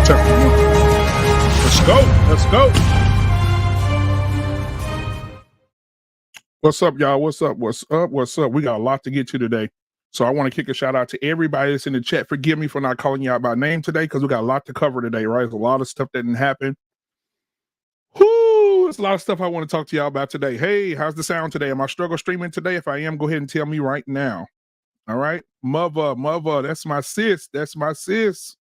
Let's go. Let's go. What's up, y'all? What's up? What's up? What's up? We got a lot to get to today. So I want to kick a shout out to everybody that's in the chat. Forgive me for not calling you out by name today because we got a lot to cover today, right? There's a lot of stuff that didn't happen. Whoo! There's a lot of stuff I want to talk to y'all about today. Hey, how's the sound today? Am I struggle streaming today? If I am, go ahead and tell me right now. All right? Mother, that's my sis. That's my sis.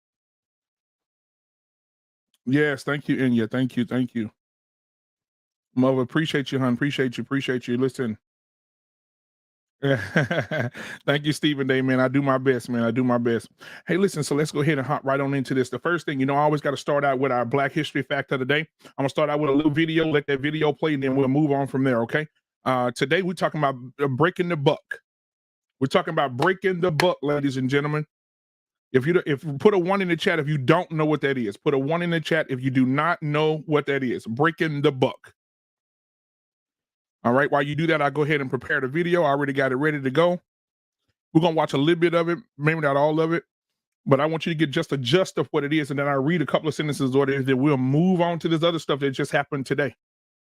Yes, thank you, Inya. Thank you. Mother, appreciate you, hon. Appreciate you. Listen. Thank you, Stephen Day, man. I do my best, man. I do my best. Hey, listen, so let's go ahead and hop right on into this. The first thing, I always got to start out with our Black History Fact of the day. I'm going to start out with a little video, let that video play, and then we'll move on from there, okay? Today, we're talking about breaking the buck. We're talking about breaking the buck, ladies and gentlemen. If you put a 1 in the chat if you don't know what that is. Put a 1 in the chat if you do not know what that is. Breaking the buck. All right, while you do that, I'll go ahead and prepare the video. I already got it ready to go. We're going to watch a little bit of it, maybe not all of it, but I want you to get just a gist of what it is, and then I'll read a couple of sentences or then we'll move on to this other stuff that just happened today,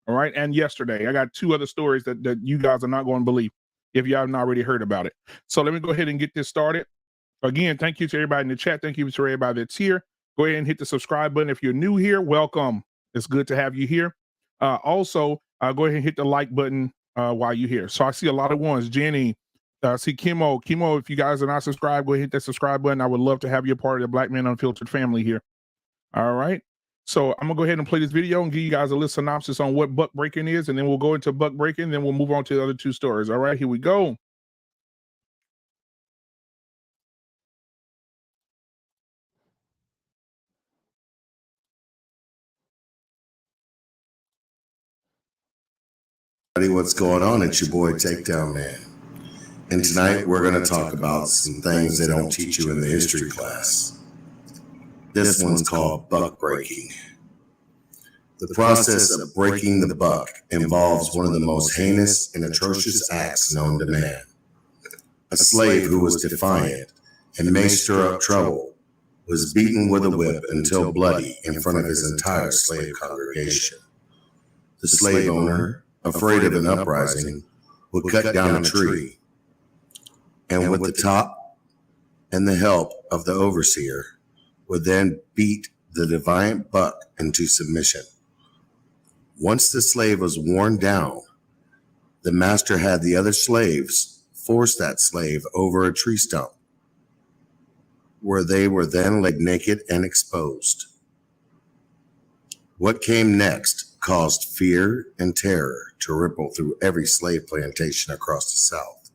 all right, and yesterday. I got 2 other stories that you guys are not going to believe if you haven't already heard about it. So let me go ahead and get this started. Again, thank you to everybody in the chat. Thank you to everybody that's here. Go ahead and hit the subscribe button. If you're new here, welcome. It's good to have you here. Also, go ahead and hit the like button while you're here. So I see a lot of ones. Jenny, I see Kimo. Kimo, if you guys are not subscribed, go ahead and hit that subscribe button. I would love to have you a part of the Black Man Unfiltered family here. All right. So I'm going to go ahead and play this video and give you guys a little synopsis on what buck breaking is, and then we'll go into buck breaking, then we'll move on to the other 2 stories. All right, here we go. What's going on? It's your boy Takedown Man. And tonight we're going to talk about some things they don't teach you in the history class. This one's called buck breaking. The process of breaking the buck involves one of the most heinous and atrocious acts known to man. A slave who was defiant and may stir up trouble was beaten with a whip until bloody in front of his entire slave congregation. The slave owner, afraid of an uprising, would cut down a tree, and with the top and the help of the overseer, would then beat the defiant buck into submission. Once the slave was worn down, the master had the other slaves force that slave over a tree stump, where they were then laid naked and exposed. What came next caused fear and terror to ripple through every slave plantation across the South.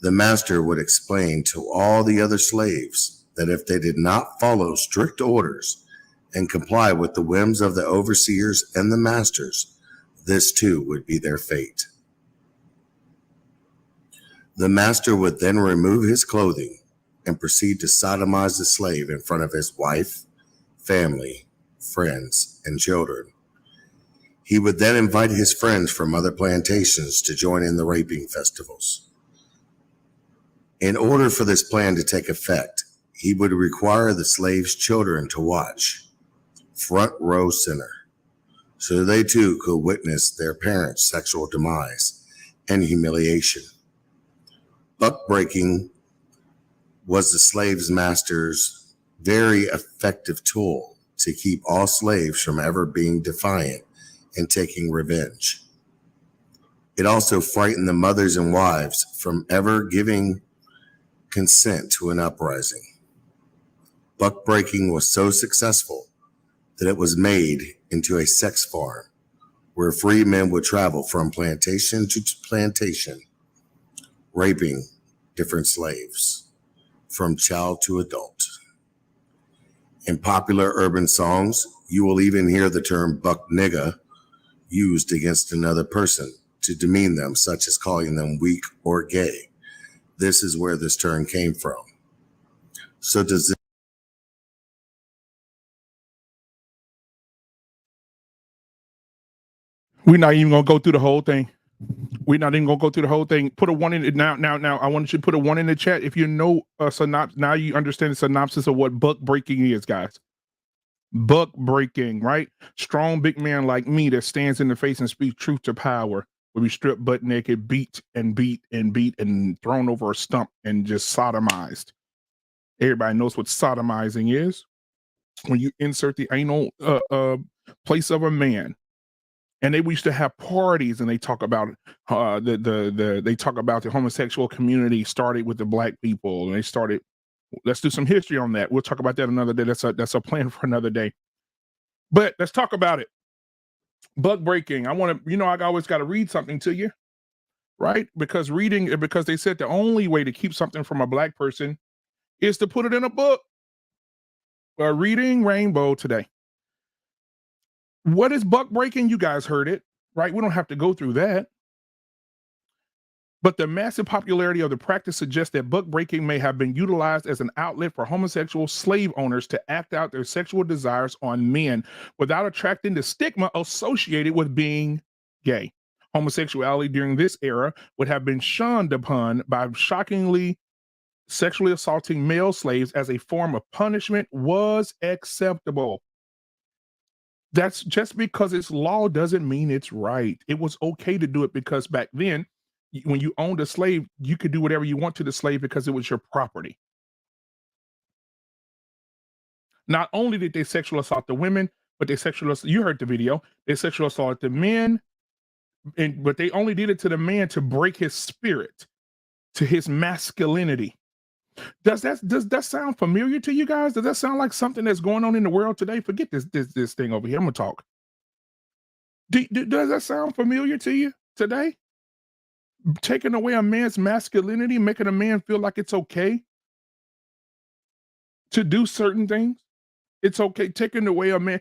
The master would explain to all the other slaves that if they did not follow strict orders and comply with the whims of the overseers and the masters, this too would be their fate. The master would then remove his clothing and proceed to sodomize the slave in front of his wife, family, friends, and children. He would then invite his friends from other plantations to join in the raping festivals. In order for this plan to take effect, he would require the slaves' children to watch, front row center, so they too could witness their parents' sexual demise and humiliation. Buck breaking was the slave's master's very effective tool to keep all slaves from ever being defiant and taking revenge. It also frightened the mothers and wives from ever giving consent to an uprising. Buck breaking was so successful that it was made into a sex farm where free men would travel from plantation to plantation, raping different slaves from child to adult. In popular urban songs, you will even hear the term buck nigga used against another person to demean them, such as calling them weak or gay. This is where this term came from. So does this We're not even going to go through the whole thing. We're not even going to go through the whole thing. Put a 1 in it now. I want you to put a 1 in the chat if you know now you understand the synopsis of what buck breaking is, guys. Buck breaking, right? Strong big man like me that stands in the face and speaks truth to power will be stripped butt naked, beat and beat and beat and thrown over a stump and just sodomized. Everybody knows what sodomizing is. When you insert the anal place of a man. And they used to have parties, and they talk about they talk about the homosexual community started with the black people, and they started. Let's do some history on that. We'll talk about that another day. That's a plan for another day. But let's talk about it. Bug breaking. I want to, I always got to read something to you, right? Because they said the only way to keep something from a black person is to put it in a book. Reading Rainbow today. What is buck breaking? You guys heard it, right? We don't have to go through that. But the massive popularity of the practice suggests that buck breaking may have been utilized as an outlet for homosexual slave owners to act out their sexual desires on men without attracting the stigma associated with being gay. Homosexuality during this era would have been shunned upon by shockingly sexually assaulting male slaves as a form of punishment was acceptable. That's just because it's law doesn't mean it's right. It was okay to do it because back then, when you owned a slave, you could do whatever you want to the slave because it was your property. Not only did they sexual assault the women, but you heard the video, they sexual assaulted the men, but they only did it to the man to break his spirit, to his masculinity. Does that sound familiar to you guys? Does that sound like something that's going on in the world today? Forget this thing over here. I'm gonna talk. Does that sound familiar to you today? Taking away a man's masculinity, making a man feel like it's okay to do certain things. It's okay taking away a man,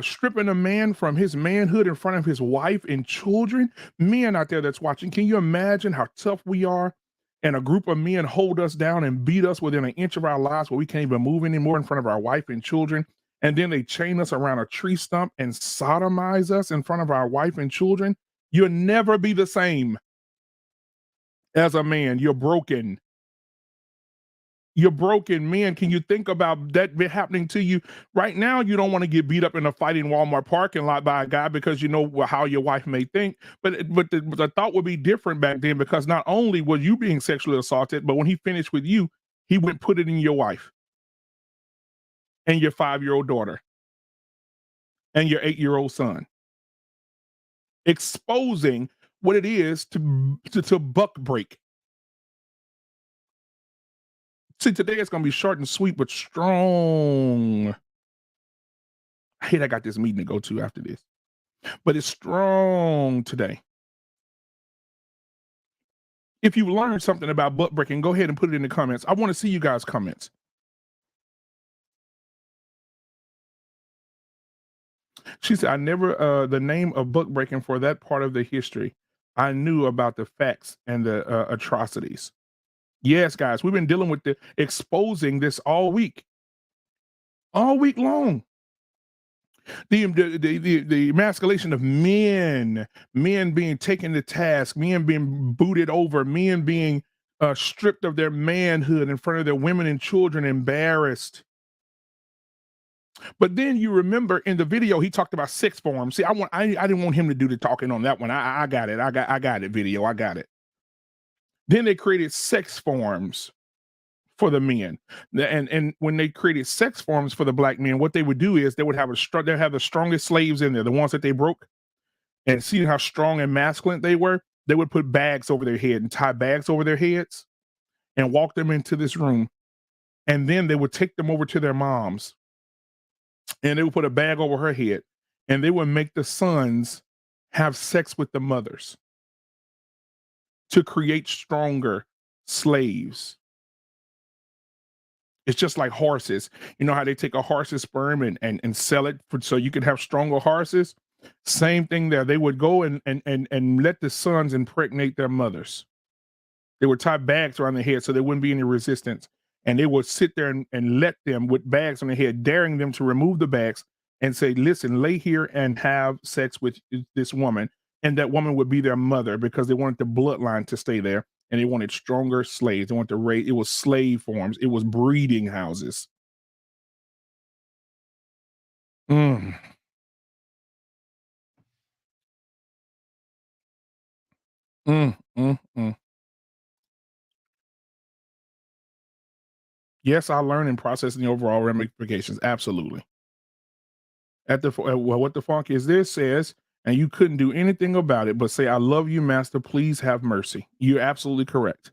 stripping a man from his manhood in front of his wife and children. Men out there that's watching, can you imagine how tough we are? And a group of men hold us down and beat us within an inch of our lives where we can't even move anymore in front of our wife and children. And then they chain us around a tree stump and sodomize us in front of our wife and children. You'll never be the same as a man. You're broken. You're broken, man. Can you think about that happening to you right now? You don't want to get beat up in a fighting Walmart parking lot by a guy because you know how your wife may think. But the thought would be different back then because not only was you being sexually assaulted, but when he finished with you, he went put it in your wife and your 5-year-old daughter and your 8-year-old son, exposing what it is to buck break. See, today it's going to be short and sweet, but strong. I hate I got this meeting to go to after this, but it's strong today. If you learned something about butt breaking, go ahead and put it in the comments. I want to see you guys' comments. She said, I never, the name of butt breaking for that part of the history. I knew about the facts and the atrocities. Yes, guys, we've been dealing with exposing this all week long. The emasculation of men being taken to task, men being booted over, men being stripped of their manhood in front of their women and children, embarrassed. But then you remember in the video he talked about sex forms. See, I didn't want him to do the talking on that one. I got it. I got it. Video. I got it. Then they created sex forms for the men, and when they created sex forms for the black men, what they would do is they would have the strongest slaves in there, the ones that they broke, and see how strong and masculine they were. They would put bags over their head and tie bags over their heads, and walk them into this room, and then they would take them over to their moms, and they would put a bag over her head, and they would make the sons have sex with the mothers to create stronger slaves. It's just like horses. You know how they take a horse's sperm and sell it so you can have stronger horses? Same thing there. They would go and let the sons impregnate their mothers. They would tie bags around their head so there wouldn't be any resistance. And they would sit there and let them with bags on their head, daring them to remove the bags and say, listen, lay here and have sex with this woman. And that woman would be their mother because they wanted the bloodline to stay there. And they wanted stronger slaves. They wanted to raise, it was slave farms. It was breeding houses. Mm, mm. Yes, I learn and process the overall ramifications. Absolutely. Well, what the funk is this says, and you couldn't do anything about it but say, I love you, master. Please have mercy. You're absolutely correct.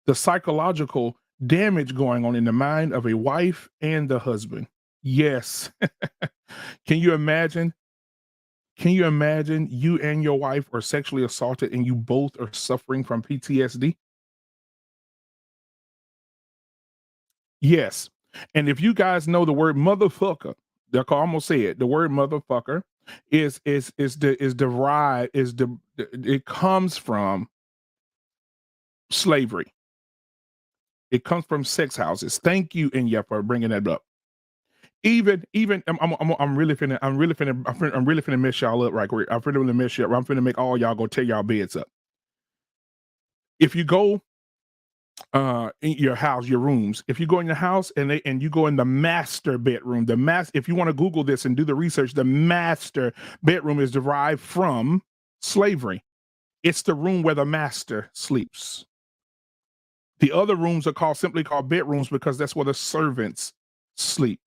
The psychological damage going on in the mind of a wife and the husband. Yes. Can you imagine? Can you imagine you and your wife are sexually assaulted and you both are suffering from PTSD? Yes. And if you guys know the word motherfucker, I'm gonna say it. The word motherfucker is derived it comes from slavery. It comes from sex houses. Thank you, Inya, for bringing that up. Even I'm really finna mess y'all up right quick. I'm finna really mess you up. I'm finna make all y'all go tear y'all beds up. If you go in your house, your rooms, if you go in your house and you go in the master bedroom, if you want to Google this and do the research, the master bedroom is derived from slavery. It's the room where the master sleeps. The other rooms are simply called bedrooms because that's where the servants sleep.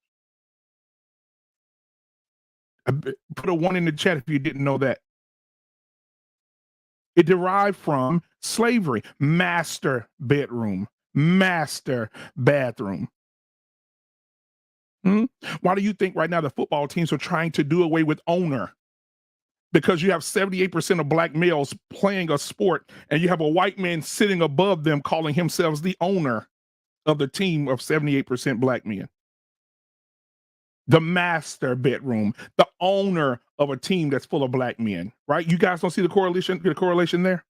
Put a one in the chat if you didn't know that. It derived from slavery. Master bedroom, master bathroom. Why do you think right now the football teams are trying to do away with owner? Because you have 78% of black males playing a sport and you have a white man sitting above them calling himself the owner of the team of 78% black men. The master bedroom, the owner of a team that's full of black men, right? You guys don't see the correlation there?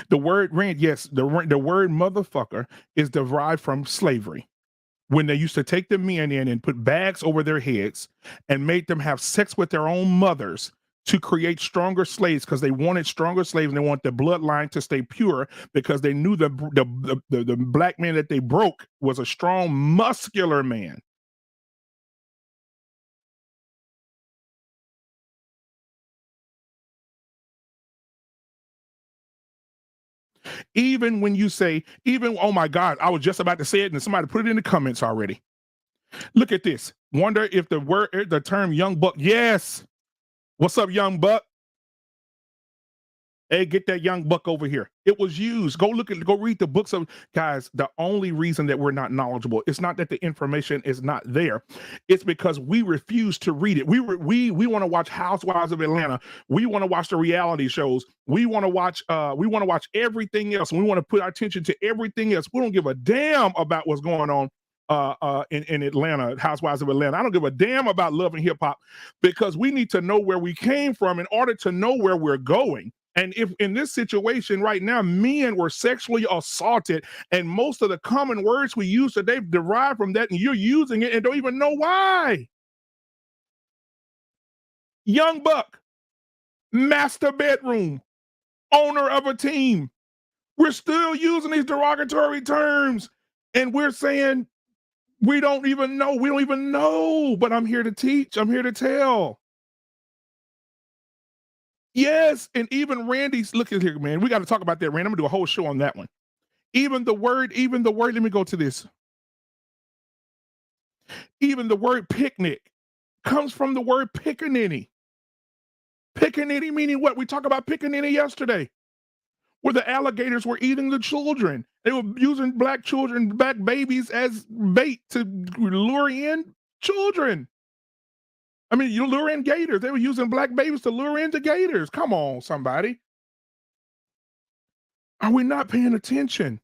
The word rent, yes, the word motherfucker is derived from slavery. When they used to take the men in and put bags over their heads and make them have sex with their own mothers to create stronger slaves because they wanted stronger slaves and they want the bloodline to stay pure because they knew the black man that they broke was a strong, muscular man. Even when you say, oh my God, I was just about to say it and somebody put it in the comments already. Look at this. Wonder if the term young buck, yes. What's up, young buck? Hey, get that young buck over here. It was used. Go read the books of guys. The only reason that we're not knowledgeable, it's not that the information is not there. It's because we refuse to read it. We want to watch Housewives of Atlanta. We want to watch the reality shows. We want to watch everything else. We want to put our attention to everything else. We don't give a damn about what's going on in Atlanta, Housewives of Atlanta. I don't give a damn about Love and Hip Hop because we need to know where we came from in order to know where we're going. And if in this situation right now, men were sexually assaulted, and most of the common words we use today derive from that, and you're using it and don't even know why. Young buck, master bedroom, owner of a team. We're still using these derogatory terms, and we're saying we don't even know. We don't even know, but I'm here to teach. I'm here to tell. Yes, and even Randy's look at here, man. We got to talk about that, Randy. I'm gonna do a whole show on that one. Even the word, let me go to this. Even the word picnic comes from the word pickaninny. Pickaninny meaning what? We talked about pickaninny yesterday, where the alligators were eating the children. They were using black children, black babies as bait to lure in children. I mean, you lure in gators. They were using black babies to lure into gators. Come on, somebody. Are we not paying attention?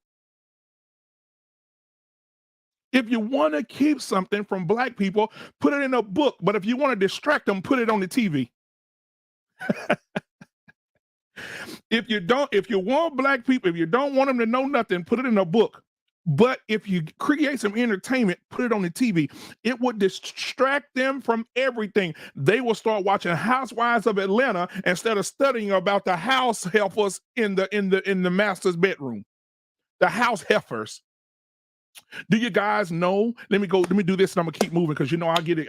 If you want to keep something from black people, put it in a book. But if you want to distract them, put it on the TV. If you want black people, if you don't want them to know nothing, put it in a book. But if you create some entertainment, put it on the TV. It would distract them from everything. They will start watching Housewives of Atlanta instead of studying about the house helpers in the master's bedroom, the house heifers. Do you guys know? Let me do this and I'm gonna keep moving because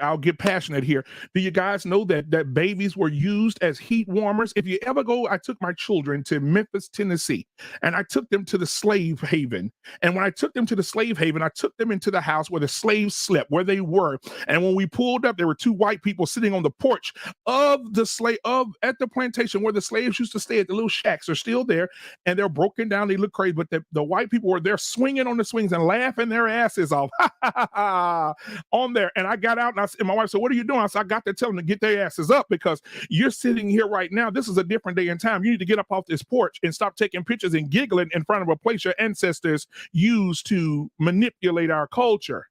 I'll get passionate here. Do you guys know that babies were used as heat warmers? If you ever go, I took my children to Memphis, Tennessee, and I took them to the slave haven. And when I took them to the slave haven, I took them into the house where the slaves slept, where they were. And when we pulled up, there were two white people sitting on the porch of the slave of at the plantation where the slaves used to stay at the little shacks. They're still there and they're broken down. They look crazy, but the white people were there swinging on the swings and laughing their asses off on there. And I got out and my wife said, "What are you doing?" I said, "I got to tell them to get their asses up because you're sitting here right now. This is a different day and time. You need to get up off this porch and stop taking pictures and giggling in front of a place your ancestors used to manipulate our culture."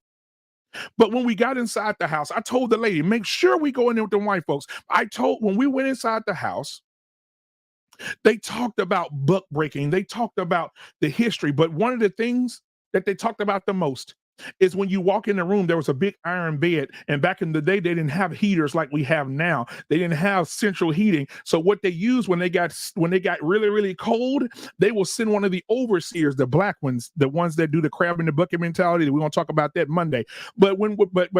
But when we got inside the house, I told the lady, make sure we go in there with the white folks. When we went inside the house, they talked about book breaking. They talked about the history. But one of the things that they talked about the most is when you walk in the room, there was a big iron bed. And back in the day, they didn't have heaters like we have now. They didn't have central heating. So what they used when they got really, really cold, they will send one of the overseers, the black ones, the ones that do the crab in the bucket mentality. We're gonna talk about that Monday. But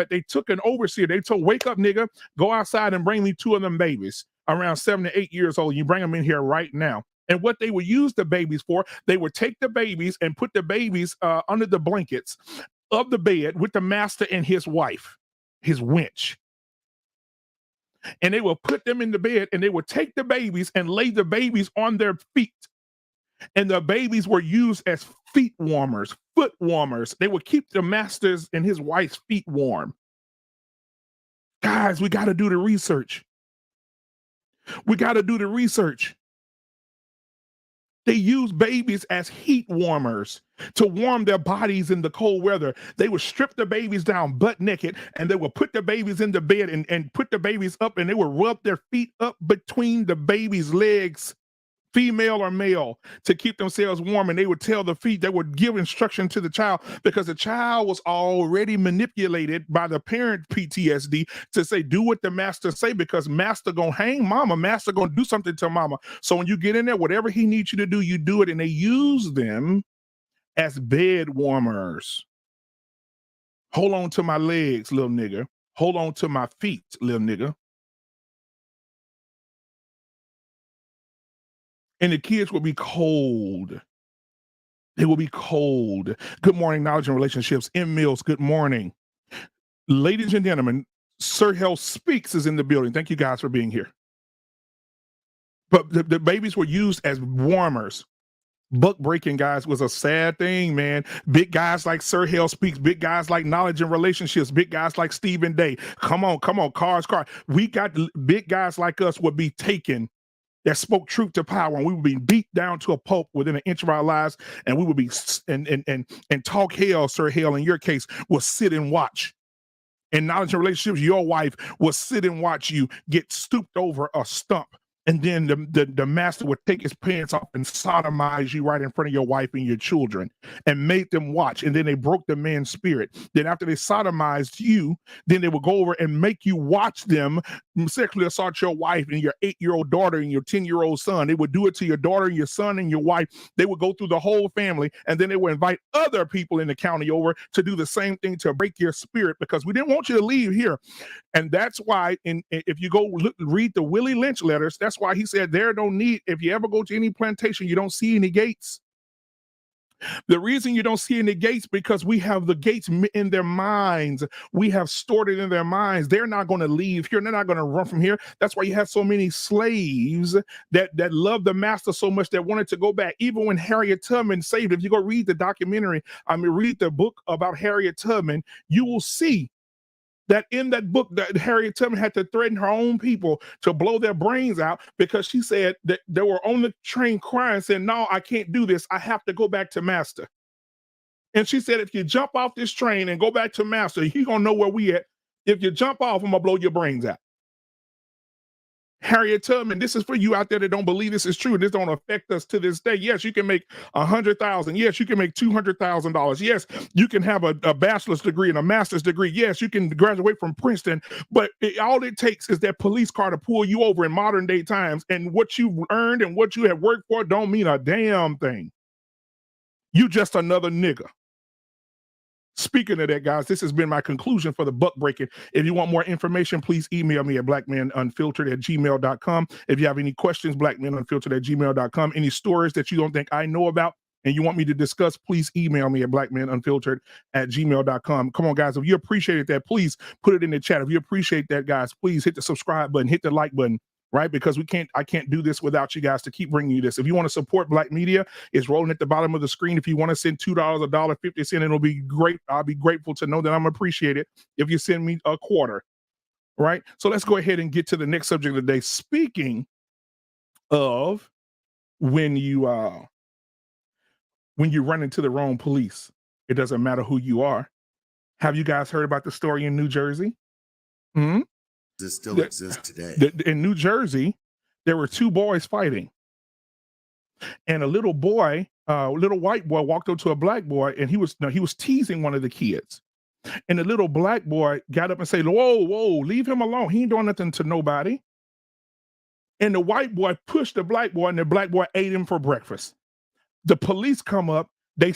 they took an overseer, they told, "Wake up, nigga, go outside and bring me two of them babies around 7 to 8 years old. You bring them in here right now." And what they would use the babies for, they would take the babies and put the babies under the blankets of the bed with the master and his wife, his wench. And they will put them in the bed and they would take the babies and lay the babies on their feet. And the babies were used as feet warmers, foot warmers. They would keep the master's and his wife's feet warm. Guys, we got to do the research. We got to do the research. They use babies as heat warmers to warm their bodies in the cold weather. They would strip the babies down butt naked and they would put the babies in the bed and put the babies up and they would rub their feet up between the baby's legs, female or male, to keep themselves warm. And they would tell the feet, they would give instruction to the child because the child was already manipulated by the parent PTSD to say, do what the master say, because master gonna hang mama, master gonna do something to mama. So when you get in there, whatever he needs you to do, you do it. And they use them as bed warmers. Hold on to my legs, little nigga. Hold on to my feet, little nigga. And the kids will be cold. They will be cold. Good morning, Knowledge and Relationships. M. Mills, good morning. Ladies and gentlemen, Sir Hell Speaks is in the building. Thank you guys for being here. But the babies were used as warmers. Book breaking, guys, was a sad thing, man. Big guys like Sir Hell Speaks, big guys like Knowledge and Relationships, big guys like Stephen Day. Come on, cars. We got big guys like us would be taken that spoke truth to power, and we would be beat down to a pulp within an inch of our lives, and we would be and talk hell, Sir Hell, in your case, will sit and watch. In Knowledge and Relationships, your wife will sit and watch you get stooped over a stump. And then the master would take his pants off and sodomize you right in front of your wife and your children and made them watch. And then they broke the man's spirit. Then after they sodomized you, then they would go over and make you watch them sexually assault your wife and your 8-year-old daughter and your 10-year-old son. They would do it to your daughter and your son and your wife. They would go through the whole family, and then they would invite other people in the county over to do the same thing to break your spirit, because we didn't want you to leave here. And that's why, if you go read the Willie Lynch letters, that's why he said there don't need, if you ever go to any plantation, you don't see any gates. The reason you don't see any gates, because we have the gates in their minds. We have stored it in their minds. They're not going to leave here. They're not going to run from here. That's why you have so many slaves that love the master so much that wanted to go back. Even when Harriet Tubman saved, if you go read the documentary, read the book about Harriet Tubman, you will see that in that book that Harriet Tubman had to threaten her own people to blow their brains out because she said that they were on the train crying, saying, "No, I can't do this. I have to go back to master." And she said, if you jump off this train and go back to master, he gonna know where we at. If you jump off, I'm gonna blow your brains out. Harriet Tubman, this is for you out there that don't believe this is true. This don't affect us to this day. Yes, you can make $100,000. Yes, you can make $200,000. Yes, you can have a bachelor's degree and a master's degree. Yes, you can graduate from Princeton. But all it takes is that police car to pull you over in modern day times, and what you've earned and what you have worked for don't mean a damn thing. You just another nigga. Speaking of that, guys, this has been my conclusion for the buck breaking. If you want more information, please email me at blackmanunfiltered@gmail.com. If you have any questions, blackmanunfiltered@gmail.com. Any stories that you don't think I know about and you want me to discuss, please email me at blackmanunfiltered@gmail.com. Come on, guys. If you appreciated that, please put it in the chat. If you appreciate that, guys, please hit the subscribe button, hit the like button, right? Because I can't do this without you guys to keep bringing you this. If you want to support Black media, it's rolling at the bottom of the screen. If you want to send $2, $1.50, it'll be great. I'll be grateful to know that I'm appreciated if you send me a quarter, right? So let's go ahead and get to the next subject of the day. Speaking of when you run into the wrong police, it doesn't matter who you are. Have you guys heard about the story in New Jersey? Hmm? This still exists today. In New Jersey, there were two boys fighting, and a little boy, little white boy, walked up to a black boy, and he was teasing one of the kids. And the little black boy got up and said, "Whoa, leave him alone. He ain't doing nothing to nobody." And the white boy pushed the black boy, and the black boy ate him for breakfast. The police come up. They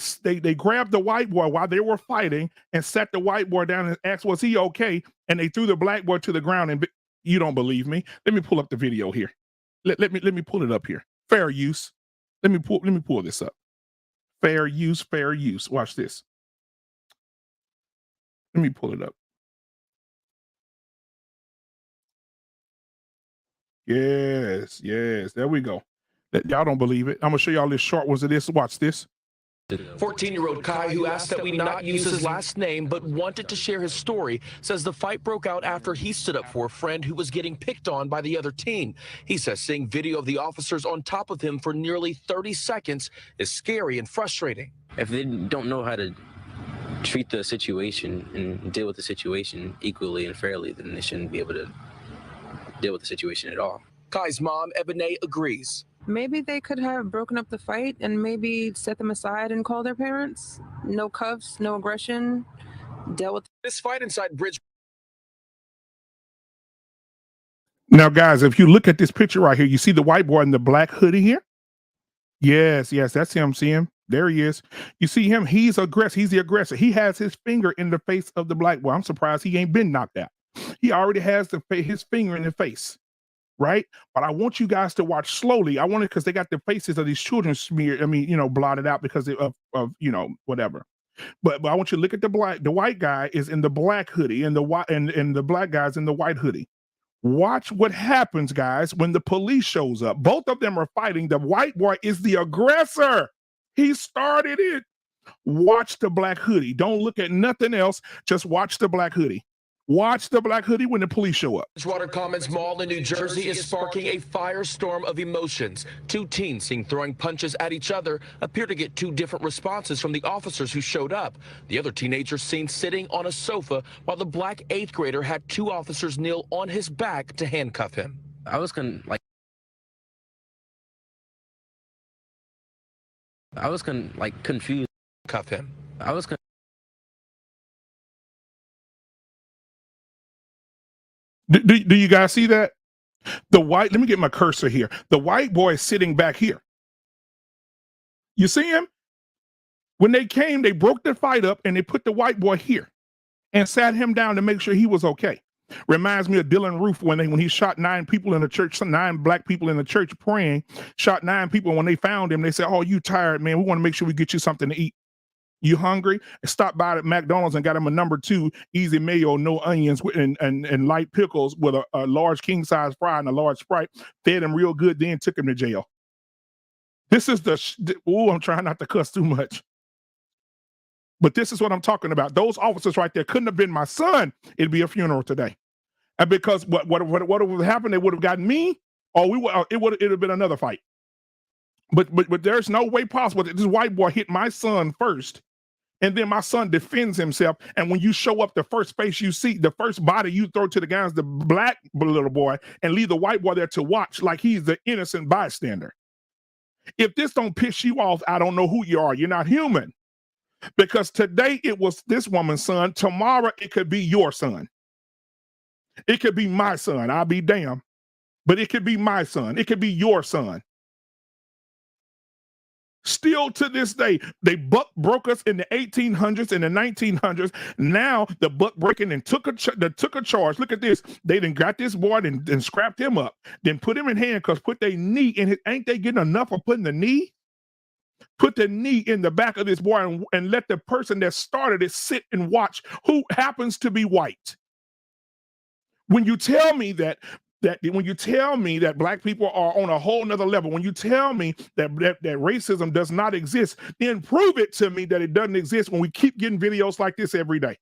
grabbed the white boy while they were fighting and sat the white boy down and asked, "Was he okay?" And they threw the black boy to the ground. And you don't believe me? Let me pull up the video here. Let me pull it up here. Fair use. Let me pull this up. Fair use. Watch this. Let me pull it up. Yes. There we go. Y'all don't believe it. I'm gonna show y'all this short ones of this. Watch this. 14-year-old Kai, who asked that we not use his last name but wanted to share his story, says the fight broke out after he stood up for a friend who was getting picked on by the other teen. He says seeing video of the officers on top of him for nearly 30 seconds is scary and frustrating. If they don't know how to treat the situation and deal with the situation equally and fairly, then they shouldn't be able to deal with the situation at all. Kai's mom, Ebene, agrees. Maybe they could have broken up the fight and maybe set them aside and call their parents. No cuffs, no aggression. Dealt with this fight inside Bridge. Now, guys, if you look at this picture right here, you see the white boy in the black hoodie here? Yes, that's him. See him? There he is. You see him? He's aggressive. He's the aggressor. He has his finger in the face of the black boy. I'm surprised he ain't been knocked out. He already has his finger in the face. Right? But I want you guys to watch slowly. I want it because they got the faces of these children smeared, blotted out because of whatever. But I want you to look at the white guy is in the black hoodie and the black guy's in the white hoodie. Watch what happens, guys, when the police shows up. Both of them are fighting. The white boy is the aggressor. He started it. Watch the black hoodie. Don't look at nothing else. Just watch the black hoodie. Watch the black hoodie when the police show up. Bridgewater Commons Mall in New Jersey is sparking a firestorm of emotions. Two teens seen throwing punches at each other appear to get two different responses from the officers who showed up. The other teenager seen sitting on a sofa while the black 8th grader had two officers kneel on his back to handcuff him. I was confused. Cuff him. Do you guys see that? Let me get my cursor here. The white boy is sitting back here. You see him? When they came, they broke the fight up and they put the white boy here and sat him down to make sure he was okay. Reminds me of Dylan Roof when he shot 9 people in the church, 9 black people in the church praying, shot 9 people. When they found him, they said, "Oh, you tired, man. We want to make sure we get you something to eat. You hungry?" And stopped by at McDonald's and got him a number 2 easy mayo, no onions, and light pickles with a large king size fry and a large Sprite. Fed him real good, then took him to jail. This is I'm trying not to cuss too much. But this is what I'm talking about. Those officers right there couldn't have been my son. It'd be a funeral today. And because what would have happened, they would have gotten me, or it would have been another fight. But there's no way possible that this white boy hit my son first. And then my son defends himself. And when you show up, the first face you see, the first body you throw to the guy is the black little boy and leave the white boy there to watch like he's the innocent bystander. If this don't piss you off, I don't know who you are. You're not human. Because today it was this woman's son. Tomorrow it could be your son. It could be my son. I'll be damned. But it could be my son. It could be your son. Still to this day, they buck broke us in the 1800s and the 1900s. Now the buck breaking and took a charge. Look at this. They then got this boy and scrapped him up, then put him in handcuffs, put their knee in his. Ain't they getting enough of putting the knee? Put the knee in the back of this boy and let the person that started it sit and watch, who happens to be white. When you tell me that when you tell me that black people are on a whole nother level, when you tell me that racism does not exist, then prove it to me that it doesn't exist when we keep getting videos like this every day.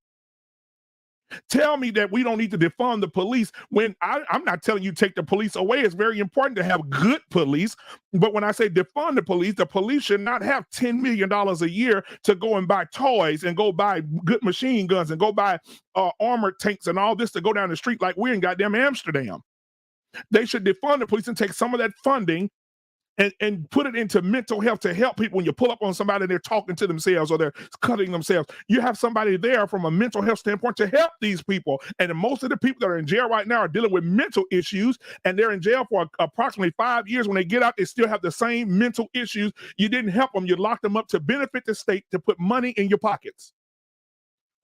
Tell me that we don't need to defund the police when I'm not telling you take the police away. It's very important to have good police. But when I say defund the police should not have $10 million a year to go and buy toys and go buy good machine guns and go buy armored tanks and all this to go down the street like we're in goddamn Amsterdam. They should defund the police and take some of that funding and put it into mental health to help people. When you pull up on somebody and they're talking to themselves or they're cutting themselves, you have somebody there from a mental health standpoint to help these people. And most of the people that are in jail right now are dealing with mental issues, and they're in jail for approximately 5 years. When they get out, they still have the same mental issues. You didn't help them. You locked them up to benefit the state, to put money in your pockets.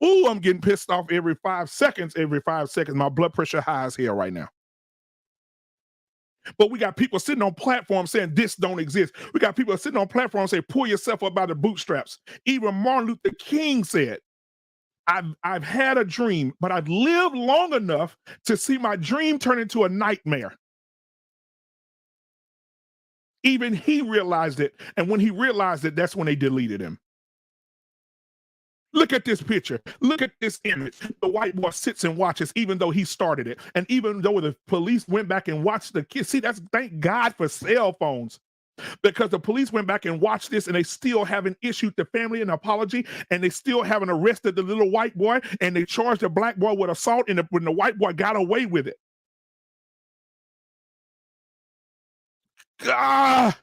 Ooh, I'm getting pissed off every 5 seconds. Every 5 seconds, my blood pressure high is here right now. But we got people sitting on platforms saying this don't exist. We got people sitting on platforms saying pull yourself up by the bootstraps. Even Martin Luther King said, I've had a dream, but I've lived long enough to see my dream turn into a nightmare. Even he realized it. And when he realized it, that's when they deleted him. Look at this picture. Look at this image. The white boy sits and watches, even though he started it. And even though the police went back and watched the kids. See, thank God for cell phones. Because the police went back and watched this and they still haven't issued the family an apology, and they still haven't arrested the little white boy, and they charged the black boy with assault, and when the white boy got away with it. Ah!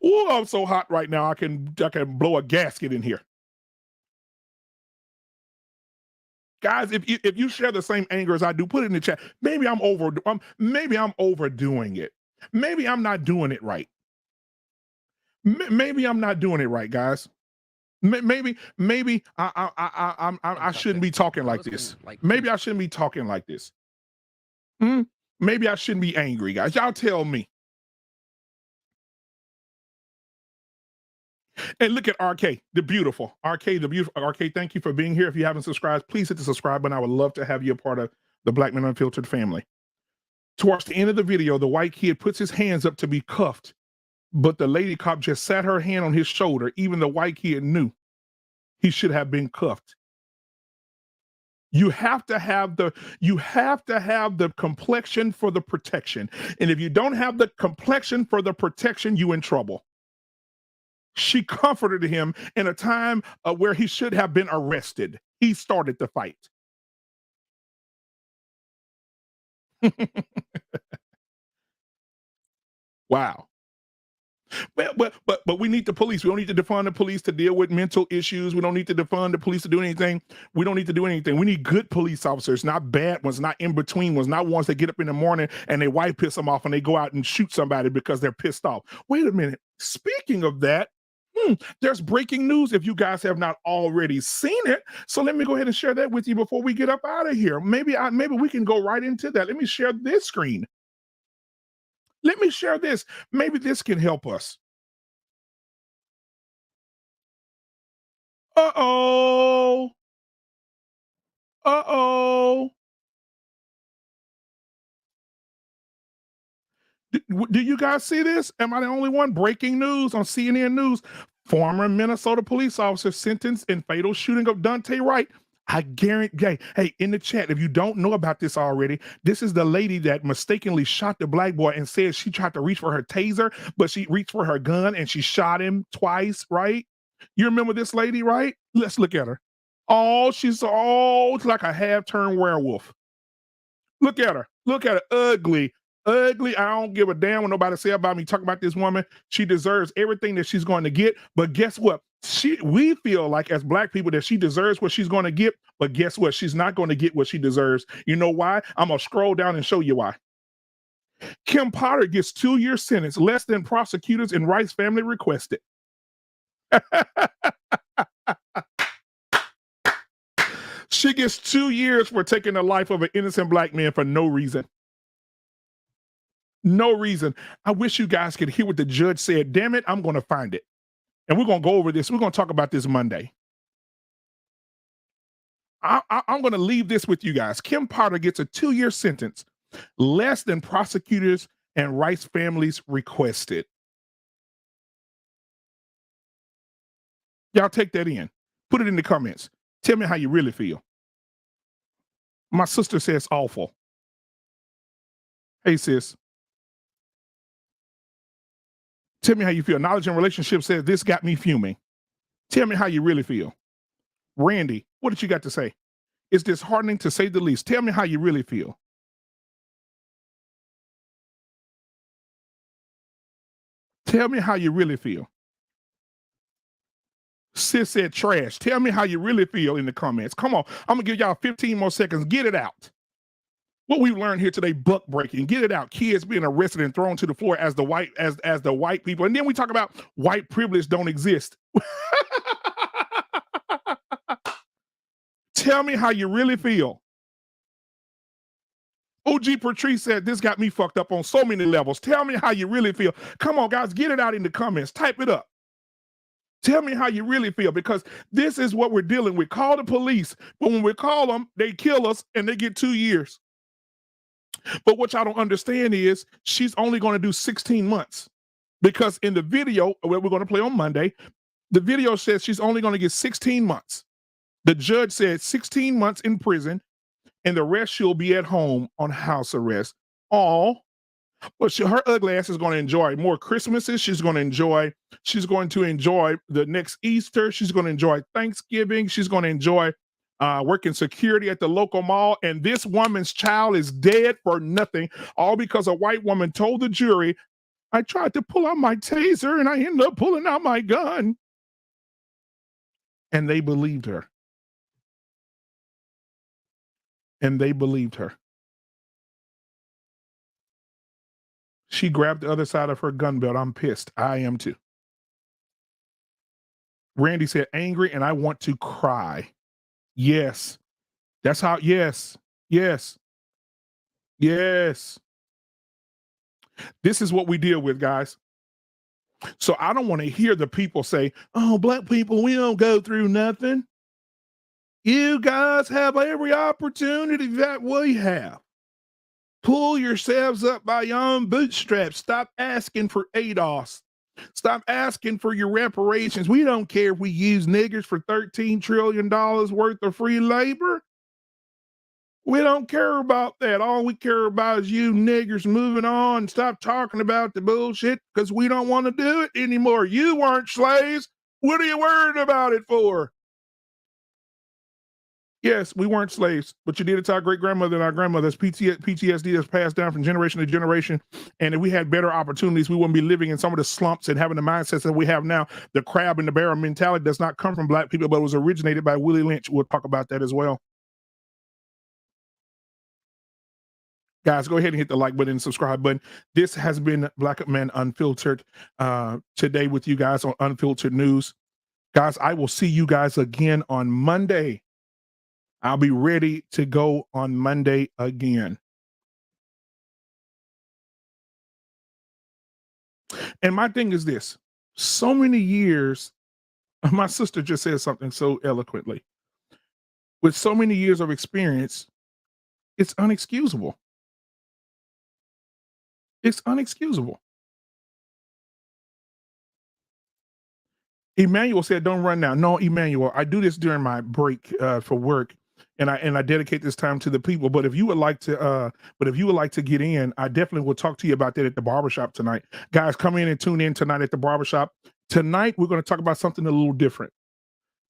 Ooh, I'm so hot right now. I can blow a gasket in here. Guys, if you share the same anger as I do, put it in the chat. Maybe I'm overdoing it. Maybe I'm not doing it right. Maybe I'm not doing it right, guys. Maybe I shouldn't be talking like this. Maybe I shouldn't be talking like this. Maybe I shouldn't be angry, guys. Y'all tell me. And look at RK, the beautiful. RK, thank you for being here. If you haven't subscribed, please hit the subscribe button. I would love to have you a part of the Black Men Unfiltered family. Towards the end of the video, the white kid puts his hands up to be cuffed, but the lady cop just sat her hand on his shoulder. Even the white kid knew he should have been cuffed. You have to have the complexion for the protection. And if you don't have the complexion for the protection, you in trouble. She comforted him in a time where he should have been arrested. He started the fight. Wow. But we need the police. We don't need to defund the police to deal with mental issues. We don't need to defund the police to do anything. We don't need to do anything. We need good police officers, not bad ones, not in between ones, not ones that get up in the morning and their wife piss them off and they go out and shoot somebody because they're pissed off. Wait a minute. Speaking of that, there's breaking news if you guys have not already seen it. So let me go ahead and share that with you before we get up out of here. Maybe we can go right into that. Let me share this screen. Let me share this. Maybe this can help us. Uh-oh. Uh-oh. Do you guys see this? Am I the only one? Breaking news on CNN News. Former Minnesota police officer sentenced in fatal shooting of Dante Wright. I guarantee, hey, in the chat, if you don't know about this already, this is the lady that mistakenly shot the black boy and said she tried to reach for her taser, but she reached for her gun and she shot him twice, right? You remember this lady, right? Let's look at her. Oh, she's like a half-turned werewolf. Look at her. Look at her. Ugly. Ugly. I don't give a damn what nobody say about me. Talking about this woman. She deserves everything that she's going to get. But guess what? We feel like as black people that she deserves what she's going to get. But guess what? She's not going to get what she deserves. You know why? I'm going to scroll down and show you why. Kim Potter gets 2-year sentence, less than prosecutors and Rice family requested. She gets 2 years for taking the life of an innocent black man for no reason. No reason. I wish you guys could hear what the judge said. Damn it, I'm going to find it. And we're going to go over this. We're going to talk about this Monday. I'm going to leave this with you guys. Kim Potter gets a 2-year sentence, less than prosecutors and Rice families requested. Y'all take that in. Put it in the comments. Tell me how you really feel. My sister says awful. Hey, sis. Tell me how you feel. Knowledge and Relationship says this got me fuming. Tell me how you really feel. Randy, what did you got to say? It's disheartening to say the least. Tell me how you really feel. Tell me how you really feel. Sis said trash. Tell me how you really feel in the comments. Come on. I'm going to give y'all 15 more seconds. Get it out. What we've learned here today, buck breaking. Get it out. Kids being arrested and thrown to the floor as the white people. And then we talk about white privilege don't exist. Tell me how you really feel. OG Patrice said, this got me fucked up on so many levels. Tell me how you really feel. Come on, guys, get it out in the comments. Type it up. Tell me how you really feel, because this is what we're dealing with. Call the police. But when we call them, they kill us and they get 2 years. But what y'all don't understand is she's only going to do 16 months. Because in the video, we're going to play on Monday, the video says she's only going to get 16 months. The judge said 16 months in prison, and the rest she'll be at home on house arrest. All, but her ugly ass is going to enjoy more Christmases. She's going to enjoy the next Easter. She's going to enjoy Thanksgiving. She's going to enjoy working security at the local mall. And this woman's child is dead for nothing, all because a white woman told the jury, I tried to pull out my taser and I ended up pulling out my gun. And they believed her. And they believed her. She grabbed the other side of her gun belt. I'm pissed. I am too. Randy said, angry, and I want to cry. Yes. That's how, yes. Yes. Yes. This is what we deal with, guys. So I don't want to hear the people say, oh, black people, we don't go through nothing. You guys have every opportunity that we have. Pull yourselves up by your own bootstraps. Stop asking for ADOS. Stop asking for your reparations. We don't care if we use niggers for $13 trillion worth of free labor. We don't care about that. All we care about is you niggers moving on. Stop talking about the bullshit, because we don't want to do it anymore. You weren't slaves. What are you worried about it for? Yes, we weren't slaves, but you did it to our great-grandmother and our grandmothers. PTSD is passed down from generation to generation. And if we had better opportunities, we wouldn't be living in some of the slumps and having the mindsets that we have now. The crab and the barrel mentality does not come from black people, but it was originated by Willie Lynch. We'll talk about that as well. Guys, go ahead and hit the like button and subscribe button. This has been Black Man Unfiltered today with you guys on Unfiltered News. Guys, I will see you guys again on Monday. I'll be ready to go on Monday again. And my thing is this. So many years, my sister just said something so eloquently. With so many years of experience, it's unexcusable. It's unexcusable. Emmanuel said, don't run now. No, Emmanuel, I do this during my break for work. And I dedicate this time to the people. But if you would like to get in, I definitely will talk to you about that at the barbershop tonight. Guys, come in and tune in tonight at the barbershop. Tonight, we're going to talk about something a little different.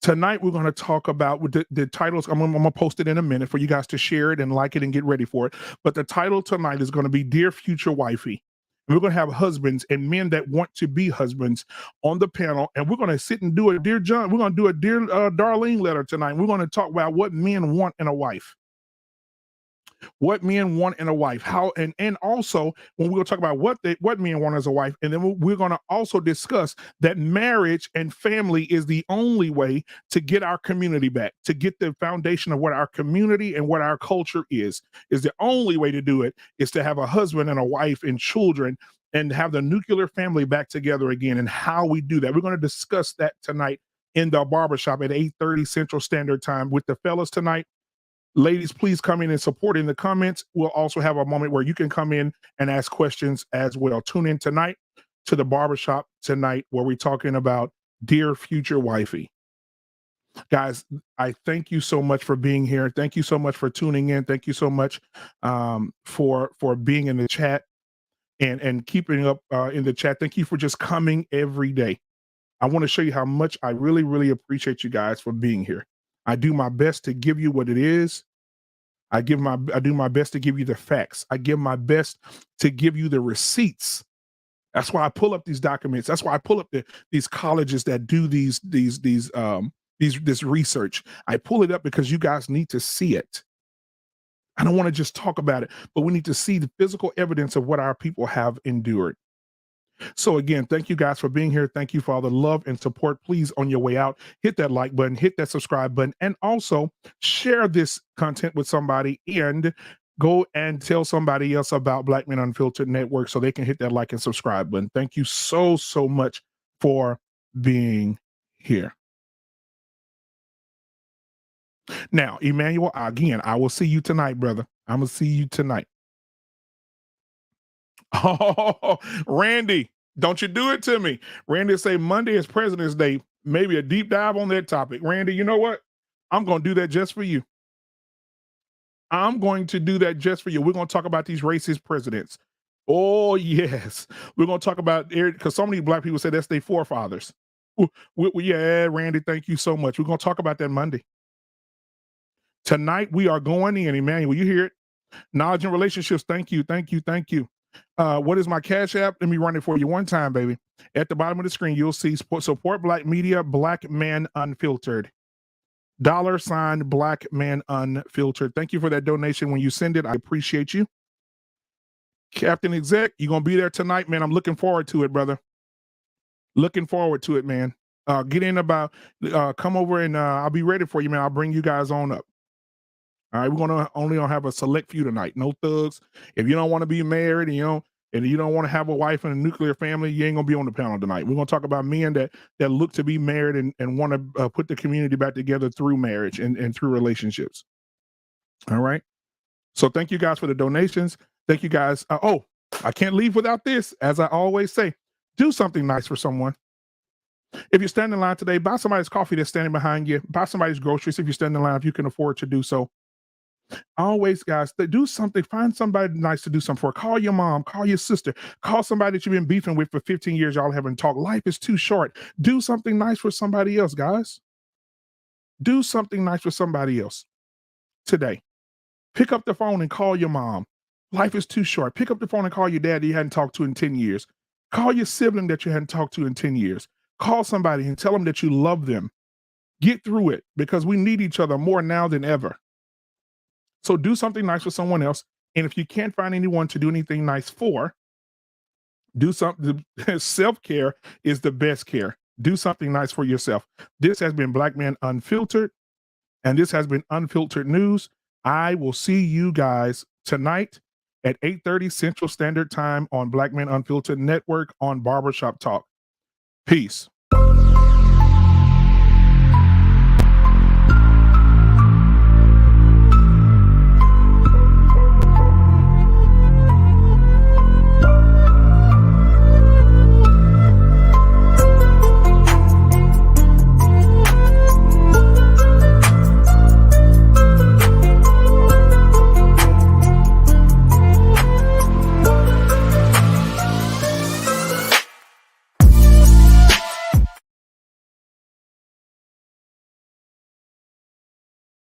Tonight, we're going to talk about the titles. I'm going to post it in a minute for you guys to share it and like it and get ready for it. But the title tonight is going to be Dear Future Wifey. And we're going to have husbands and men that want to be husbands on the panel. And we're going to sit and do a Dear John. We're going to do a Dear Darlene letter tonight. We're going to talk about what men want in a wife. what men want in a wife, how, and also when we're going to talk about what men want as a wife, and then we're going to also discuss that marriage and family is the only way to get our community back, to get the foundation of what our community and what our culture is the only way to do it is to have a husband and a wife and children and have the nuclear family back together again. And how we do that, we're going to discuss that tonight in the barbershop at 8:30 Central Standard Time with the fellas tonight. Ladies, please come in and support in the comments. We'll also have a moment where you can come in and ask questions as well. Tune in tonight to the barbershop tonight where we're talking about Dear Future Wifey. Guys, I thank you so much for being here. Thank you so much for tuning in. Thank you so much for being in the chat and keeping up in the chat. Thank you for just coming every day. I want to show you how much I really, really appreciate you guys for being here. I do my best to give you what it is. I do my best to give you the facts. I give my best to give you the receipts. That's why I pull up these documents. That's why I pull up these colleges that do this research. I pull it up because you guys need to see it. I don't want to just talk about it, but we need to see the physical evidence of what our people have endured. So again, thank you guys for being here. Thank you for all the love and support. Please, on your way out, hit that like button, hit that subscribe button, and also share this content with somebody and go and tell somebody else about Black Men Unfiltered Network so they can hit that like and subscribe button. Thank you so, so much for being here. Now, Emmanuel, again, I will see you tonight, brother. I'm going to see you tonight. Oh, Randy, don't you do it to me. Randy say Monday is President's Day. Maybe a deep dive on that topic. Randy, you know what? I'm going to do that just for you. I'm going to do that just for you. We're going to talk about these racist presidents. Oh, yes. We're going to talk about, because so many Black people say that's their forefathers. Yeah, Randy, thank you so much. We're going to talk about that Monday. Tonight, we are going in, Emmanuel. You hear it? Knowledge and relationships. Thank you. Thank you. Thank you. What is my Cash App? Let me run it for you one time, baby. At the bottom of the screen, you'll see support Black media, Black Man Unfiltered. $ Black Man Unfiltered. Thank you for that donation. When you send it, I appreciate you. Captain Exec, you're going to be there tonight, man. I'm looking forward to it, brother. Looking forward to it, man. Get in about, come over and I'll be ready for you, man. I'll bring you guys on up. All right, we're gonna only have a select few tonight. No thugs. If you don't want to be married and you don't want to have a wife and a nuclear family, you ain't gonna be on the panel tonight. We're gonna talk about men that look to be married and want to put the community back together through marriage and through relationships. All right. So thank you guys for the donations. Thank you guys. Oh, I can't leave without this. As I always say, do something nice for someone. If you're standing in line today, buy somebody's coffee that's standing behind you. Buy somebody's groceries if you're standing in line, if you can afford to do so. Always, guys, do something. Find somebody nice to do something for. Call your mom, call your sister, call somebody that you've been beefing with for 15 years. Y'all haven't talked. Life is too short. Do something nice for somebody else, guys. Do something nice for somebody else today. Pick up the phone and call your mom. Life is too short. Pick up the phone and call your dad that you hadn't talked to in 10 years. Call your sibling that you hadn't talked to in 10 years. Call somebody and tell them that you love them. Get through it because we need each other more now than ever. So do something nice for someone else. And if you can't find anyone to do anything nice for, do something. Self-care is the best care. Do something nice for yourself. This has been Black Man Unfiltered, and this has been Unfiltered News. I will see you guys tonight at 8:30 Central Standard Time on Black Man Unfiltered Network on Barbershop Talk. Peace.